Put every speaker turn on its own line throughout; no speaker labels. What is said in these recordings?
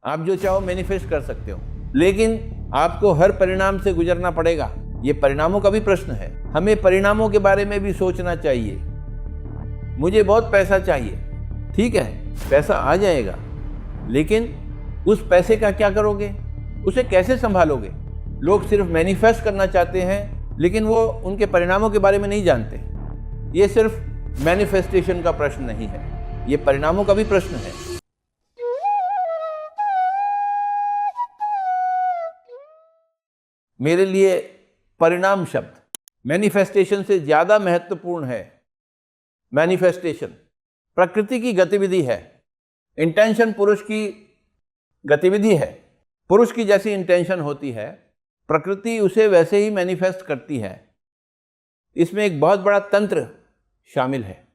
आप जो चाहो मैनिफेस्ट कर सकते हो, लेकिन आपको हर परिणाम से गुजरना पड़ेगा। ये परिणामों का भी प्रश्न है। हमें परिणामों के बारे में भी सोचना चाहिए। मुझे बहुत पैसा चाहिए, ठीक है, पैसा आ जाएगा, लेकिन उस पैसे का क्या करोगे? उसे कैसे संभालोगे? लोग सिर्फ मैनिफेस्ट करना चाहते हैं, लेकिन वो उनके परिणामों के बारे में नहीं जानते। ये सिर्फ मैनिफेस्टेशन का प्रश्न नहीं है, ये परिणामों का भी प्रश्न है। मेरे लिए परिणाम शब्द मैनिफेस्टेशन से ज्यादा महत्वपूर्ण है। मैनिफेस्टेशन प्रकृति की गतिविधि है, इंटेंशन पुरुष की गतिविधि है। पुरुष की जैसी इंटेंशन होती है, प्रकृति उसे वैसे ही मैनिफेस्ट करती है। इसमें एक बहुत बड़ा तंत्र शामिल है,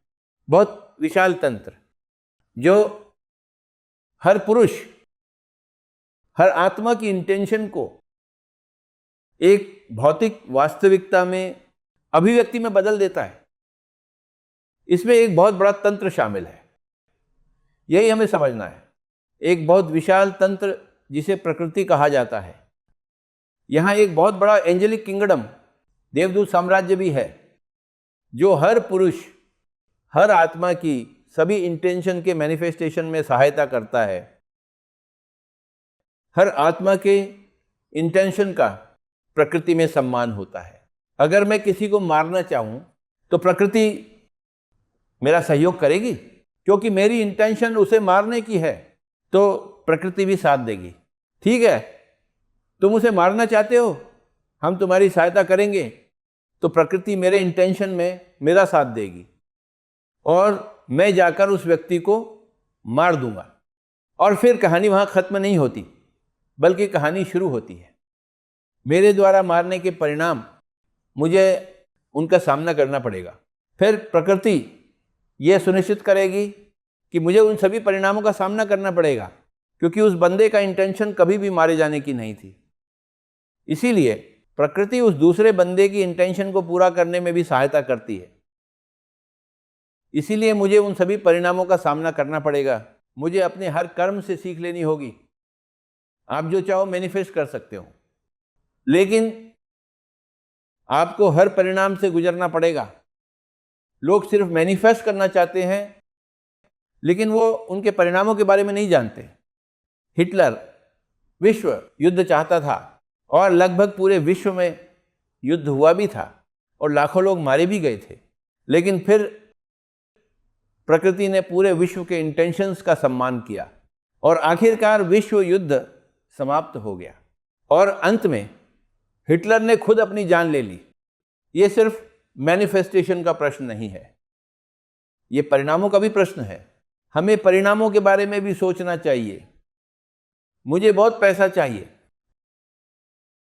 बहुत विशाल तंत्र, जो हर पुरुष, हर आत्मा की इंटेंशन को एक भौतिक वास्तविकता में, अभिव्यक्ति में बदल देता है। इसमें एक बहुत बड़ा तंत्र शामिल है, यही हमें समझना है। एक बहुत विशाल तंत्र जिसे प्रकृति कहा जाता है। यहाँ एक बहुत बड़ा एंजेलिक किंगडम, देवदूत साम्राज्य भी है, जो हर पुरुष, हर आत्मा की सभी इंटेंशन के मैनिफेस्टेशन में सहायता करता है। हर आत्मा के इंटेंशन का प्रकृति में सम्मान होता है। अगर मैं किसी को मारना चाहूं तो प्रकृति मेरा सहयोग करेगी, क्योंकि मेरी इंटेंशन उसे मारने की है, तो प्रकृति भी साथ देगी। ठीक है, तुम उसे मारना चाहते हो, हम तुम्हारी सहायता करेंगे, तो प्रकृति मेरे इंटेंशन में मेरा साथ देगी और मैं जाकर उस व्यक्ति को मार दूंगा। और फिर कहानी वहां खत्म नहीं होती, बल्कि कहानी शुरू होती है। मेरे द्वारा मारने के परिणाम मुझे उनका सामना करना पड़ेगा। फिर प्रकृति यह सुनिश्चित करेगी कि मुझे उन सभी परिणामों का सामना करना पड़ेगा, क्योंकि उस बंदे का इंटेंशन कभी भी मारे जाने की नहीं थी। इसीलिए प्रकृति उस दूसरे बंदे की इंटेंशन को पूरा करने में भी सहायता करती है। इसीलिए मुझे उन सभी परिणामों का सामना करना पड़ेगा। मुझे अपने हर कर्म से सीख लेनी होगी। आप जो चाहो मैनिफेस्ट कर सकते हो, लेकिन आपको हर परिणाम से गुजरना पड़ेगा। लोग सिर्फ मैनिफेस्ट करना चाहते हैं, लेकिन वो उनके परिणामों के बारे में नहीं जानते। हिटलर विश्व युद्ध चाहता था और लगभग पूरे विश्व में युद्ध हुआ भी था और लाखों लोग मारे भी गए थे, लेकिन फिर प्रकृति ने पूरे विश्व के इंटेंशंस का सम्मान किया और आखिरकार विश्व युद्ध समाप्त हो गया और अंत में हिटलर ने खुद अपनी जान ले ली। ये सिर्फ मैनिफेस्टेशन का प्रश्न नहीं है, ये परिणामों का भी प्रश्न है। हमें परिणामों के बारे में भी सोचना चाहिए। मुझे बहुत पैसा चाहिए,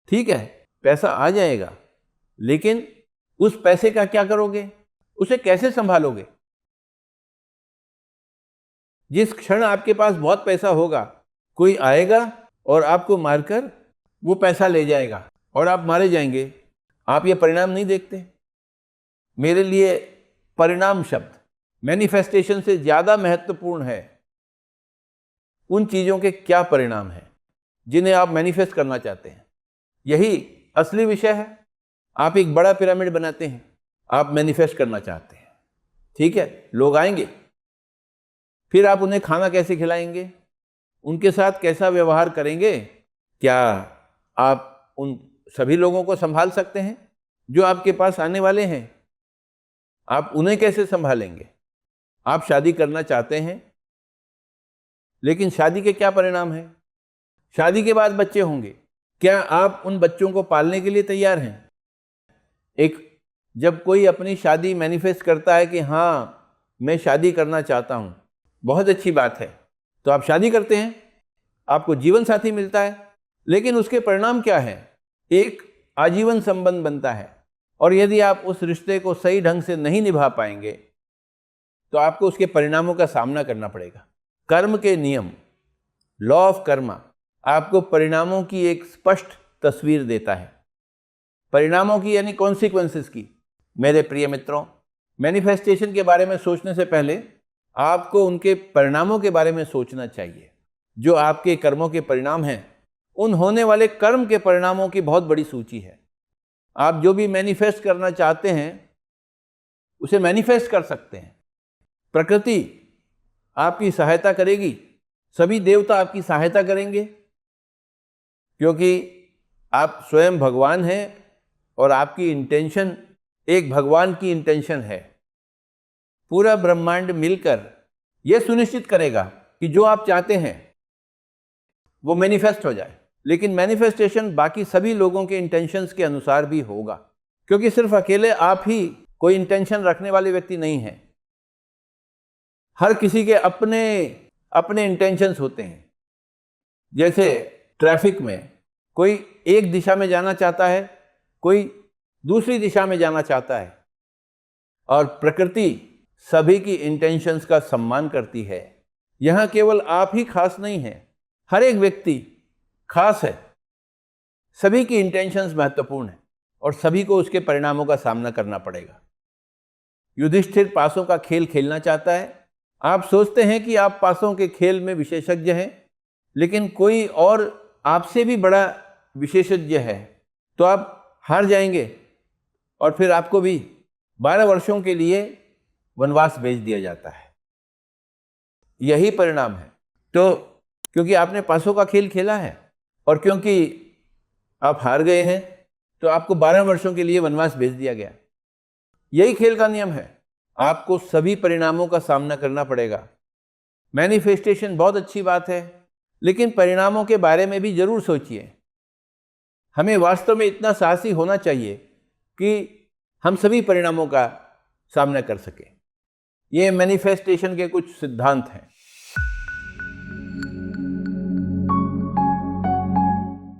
ठीक है, पैसा आ जाएगा, लेकिन उस पैसे का क्या करोगे? उसे कैसे संभालोगे? जिस क्षण आपके पास बहुत पैसा होगा, कोई आएगा और आपको मारकर वो पैसा ले जाएगा और आप मारे जाएंगे। आप ये परिणाम नहीं देखते। मेरे लिए परिणाम शब्द मैनिफेस्टेशन से ज्यादा महत्वपूर्ण है। उन चीजों के क्या परिणाम हैं जिन्हें आप मैनिफेस्ट करना चाहते हैं, यही असली विषय है। आप एक बड़ा पिरामिड बनाते हैं, आप मैनिफेस्ट करना चाहते हैं, ठीक है, लोग आएंगे, फिर आप उन्हें खाना कैसे खिलाएंगे, उनके साथ कैसा व्यवहार करेंगे? क्या आप उन सभी लोगों को संभाल सकते हैं जो आपके पास आने वाले हैं? आप उन्हें कैसे संभालेंगे? आप शादी करना चाहते हैं, लेकिन शादी के क्या परिणाम हैं? शादी के बाद बच्चे होंगे, क्या आप उन बच्चों को पालने के लिए तैयार हैं? जब कोई अपनी शादी मैनिफेस्ट करता है कि हाँ मैं शादी करना चाहता हूं, बहुत अच्छी बात है, तो आप शादी करते हैं, आपको जीवन साथी मिलता है, लेकिन उसके परिणाम क्या है? एक आजीवन संबंध बनता है, और यदि आप उस रिश्ते को सही ढंग से नहीं निभा पाएंगे तो आपको उसके परिणामों का सामना करना पड़ेगा। कर्म के नियम, लॉ ऑफ कर्मा, आपको परिणामों की एक स्पष्ट तस्वीर देता है। परिणामों की यानी कॉन्सिक्वेंसेस की। मेरे प्रिय मित्रों, मैनिफेस्टेशन के बारे में सोचने से पहले आपको उनके परिणामों के बारे में सोचना चाहिए। जो आपके कर्मों के परिणाम हैं, उन होने वाले कर्म के परिणामों की बहुत बड़ी सूची है। आप जो भी मैनिफेस्ट करना चाहते हैं उसे मैनिफेस्ट कर सकते हैं। प्रकृति आपकी सहायता करेगी, सभी देवता आपकी सहायता करेंगे, क्योंकि आप स्वयं भगवान हैं और आपकी इंटेंशन एक भगवान की इंटेंशन है। पूरा ब्रह्मांड मिलकर यह सुनिश्चित करेगा कि जो आप चाहते हैं वो मैनिफेस्ट हो जाए। लेकिन मैनिफेस्टेशन बाकी सभी लोगों के इंटेंशंस के अनुसार भी होगा, क्योंकि सिर्फ अकेले आप ही कोई इंटेंशन रखने वाले व्यक्ति नहीं हैं। हर किसी के अपने अपने इंटेंशंस होते हैं। जैसे ट्रैफिक में कोई एक दिशा में जाना चाहता है, कोई दूसरी दिशा में जाना चाहता है, और प्रकृति सभी की इंटेंशंस का सम्मान करती है। यहाँ केवल आप ही खास नहीं हैं, हर एक व्यक्ति खास है। सभी की इंटेंशंस महत्वपूर्ण है और सभी को उसके परिणामों का सामना करना पड़ेगा। युधिष्ठिर पासों का खेल खेलना चाहता है। आप सोचते हैं कि आप पासों के खेल में विशेषज्ञ हैं, लेकिन कोई और आपसे भी बड़ा विशेषज्ञ है, तो आप हार जाएंगे और फिर आपको भी 12 वर्षों के लिए वनवास भेज दिया जाता है। यही परिणाम है। तो क्योंकि आपने पासों का खेल खेला है और क्योंकि आप हार गए हैं, तो आपको 12 वर्षों के लिए वनवास भेज दिया गया। यही खेल का नियम है। आपको सभी परिणामों का सामना करना पड़ेगा। मैनिफेस्टेशन बहुत अच्छी बात है, लेकिन परिणामों के बारे में भी जरूर सोचिए। हमें वास्तव में इतना साहसी होना चाहिए कि हम सभी परिणामों का सामना कर सकें। ये मैनिफेस्टेशन के कुछ सिद्धांत हैं।